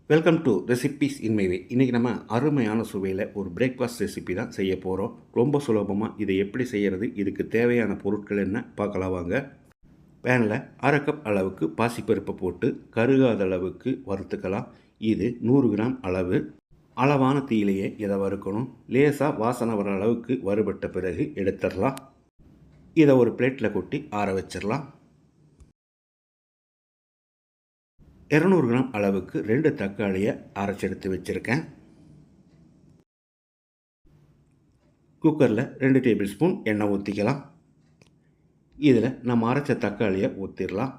Welcome to recipes in my way. இன்றைக்கி நம்ம அருமையான சுவையில் ஒரு பிரேக்ஃபாஸ்ட் ரெசிபி தான் செய்ய போகிறோம். ரொம்ப சுலபமாக இதை எப்படி செய்கிறது, இதுக்கு தேவையான பொருட்கள் என்ன பார்க்கலாம் வாங்க. பேனில் 1/2 கப் அளவுக்கு பாசிப்பருப்பை போட்டு கருகாத அளவுக்கு வறுத்துக்கலாம். இது 100 கிராம் அளவு. அளவான தீயிலேயே இதை வறுக்கணும். லேசாக வாசனை வர அளவுக்கு வறுபட்ட பிறகு எடுத்துடலாம். இதை ஒரு பிளேட்டில் கொட்டி ஆற வச்சிடலாம். 200 கிராம் அளவுக்கு 2 தக்காளியை அரைச்செடுத்து வச்சுருக்கேன். குக்கரில் 2 டேபிள் ஸ்பூன் எண்ணெய் ஊற்றிக்கலாம். இதில் நம்ம அரைச்ச தக்காளியை ஊற்றிடலாம்.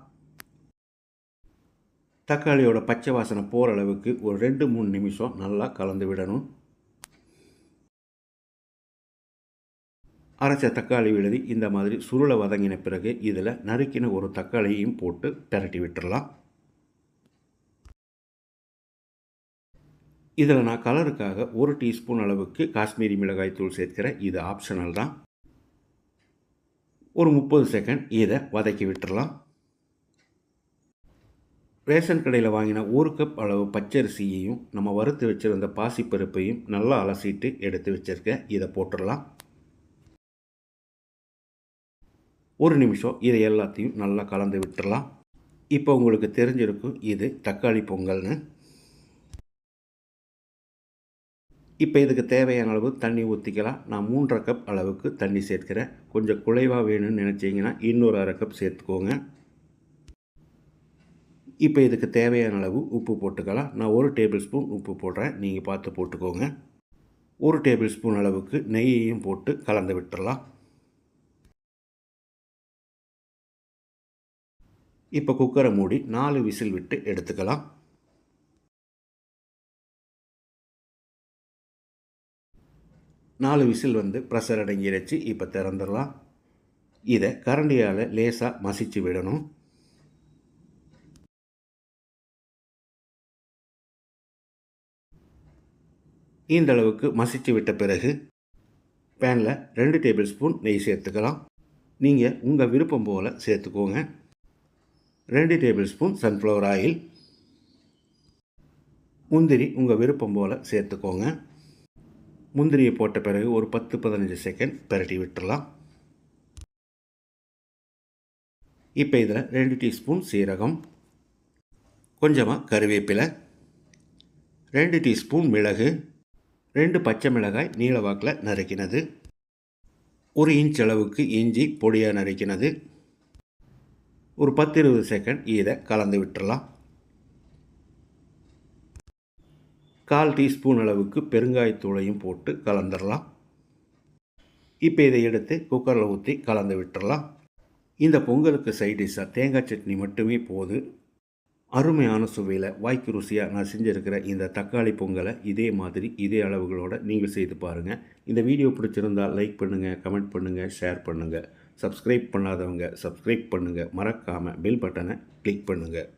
தக்காளியோட பச்சை வாசனை போகிற அளவுக்கு ஒரு 2-3 நிமிஷம் நல்லா கலந்து விடணும். அரைச்ச தக்காளி விழுதி இந்த மாதிரி சுருளை வதங்கின பிறகு இதில் நறுக்கின ஒரு தக்காளியையும் போட்டு பிரட்டி விட்டுடலாம். இதில் நான் கலருக்காக 1 டீஸ்பூன் அளவுக்கு காஷ்மீரி மிளகாய் தூள் சேர்க்கிறேன். இது ஆப்ஷனல் தான். ஒரு 30 செகண்ட் இதை வதக்கி விட்டுடலாம். ரேஷன் கடையில் வாங்கின 1 கப் அளவு பச்சரிசியையும் நம்ம வறுத்து வச்சுருந்த பாசிப்பருப்பையும் நல்லா அலசிட்டு எடுத்து வச்சுருக்கேன். இதை போட்டுடலாம். 1 நிமிஷம் இதை எல்லாத்தையும் நல்லா கலந்து விட்டுடலாம். இப்போ உங்களுக்கு தெரிஞ்சிருக்கும் இது தக்காளி பொங்கல்னு. இப்போ இதுக்கு தேவையான அளவு தண்ணி ஊற்றிக்கலாம். நான் 3.5 கப் அளவுக்கு தண்ணி சேர்க்கிறேன். கொஞ்சம் குறைவாக வேணும்னு நினச்சிங்கன்னா இன்னொரு 1/2 கப் சேர்த்துக்கோங்க. இப்போ இதுக்கு தேவையான அளவு உப்பு போட்டுக்கலாம். நான் 1 டேபிள் ஸ்பூன் உப்பு போடுறேன், நீங்கள் பார்த்து போட்டுக்கோங்க. 1 டேபிள் ஸ்பூன் அளவுக்கு நெய்யையும் போட்டு கலந்து விட்டுடலாம். இப்போ குக்கரை மூடி 4 விசில் விட்டு எடுத்துக்கலாம். 4 விசில் ப்ரெஷர் அடங்கிடுச்சு. இப்போ திறந்துடலாம். இதை கரண்டியால் லேசாக மசிச்சு விடணும். இந்த அளவுக்கு மசிச்சு விட்ட பிறகு பேனில் 2 டேபிள் ஸ்பூன் நெய் சேர்த்துக்கலாம். நீங்கள் உங்கள் விருப்பம் போல் சேர்த்துக்கோங்க. 2 டேபிள் ஸ்பூன் சன்ஃப்ளவர் ஆயில். முந்திரி உங்கள் விருப்பம் போல் சேர்த்துக்கோங்க. முந்திரியை போட்ட பிறகு ஒரு 10-15 செகண்ட் பிரட்டி விட்டுடலாம். இப்போ இதில் 2 டீஸ்பூன் சீரகம், கொஞ்சமாக கருவேப்பிலை, 2 டீஸ்பூன் மிளகு, 2 பச்சை மிளகாய் நீல வாக்கில் நறுக்கினது, 1 இன்ச் அளவுக்கு இஞ்சி பொடியாக நறுக்கினது. ஒரு 10-20 செகண்ட் இதை கலந்து விட்டுடலாம். 1/4 டீஸ்பூன் அளவுக்கு பெருங்காயத்தூளையும் போட்டு கலந்துடலாம். இப்போ இதை எடுத்து குக்கரில் ஊற்றி கலந்து விட்டுடலாம். இந்த பொங்கலுக்கு சைட் டிஷ்ஷாக தேங்காய் சட்னி மட்டுமே போது. அருமையான சுவையில் வாய்க்கு ருசியாக நான் செஞ்சுருக்கிற இந்த தக்காளி பொங்கலை இதே மாதிரி இதே அளவுகளோடு நீங்கள் செய்து பாருங்கள். இந்த வீடியோ பிடிச்சிருந்தால் லைக் பண்ணுங்கள், கமெண்ட் பண்ணுங்கள், ஷேர் பண்ணுங்கள். சப்ஸ்கிரைப் பண்ணாதவங்க சப்ஸ்கிரைப் பண்ணுங்கள். மறக்காமல் பெல் பட்டனை கிளிக் பண்ணுங்கள்.